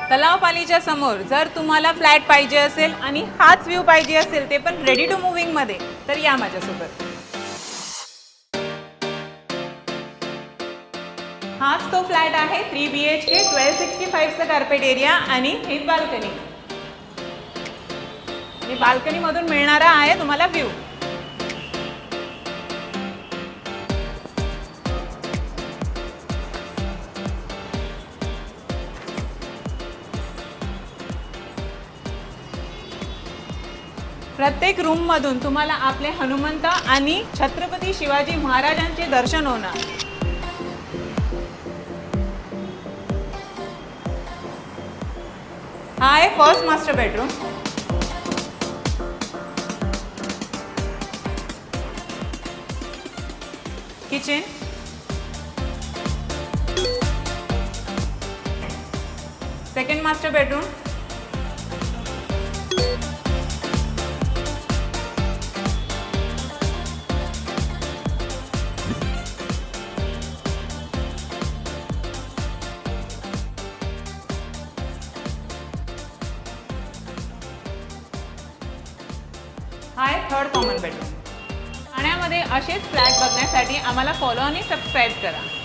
तलावपालीच्या समोर जर तुम्हाला फ्लॅट पाहिजे असेल आणि हाच व्ह्यू पाहिजे असेल ते पण रेडी टू मूव्हिंग मध्ये, तर या माझ्यासोबत. हाच तो फ्लॅट आहे 3 BHK 1265 चा कार्पेट एरिया आणि ही बाल्कनी. बाल्कनी मधून मिळणारा आहे तुम्हाला व्ह्यू. प्रत्येक रूम मधून तुम्हाला आपले हनुमंत आणि छत्रपती शिवाजी महाराजांचे दर्शन होणार. हा आहे first master bedroom. Kitchen, second master bedroom, हा आहे थर्ड कॉमन बेडरूम. ठाण्यामध्ये असेच फ्लॅट बघण्यासाठी आम्हाला फॉलो आणि सबस्क्राईब करा.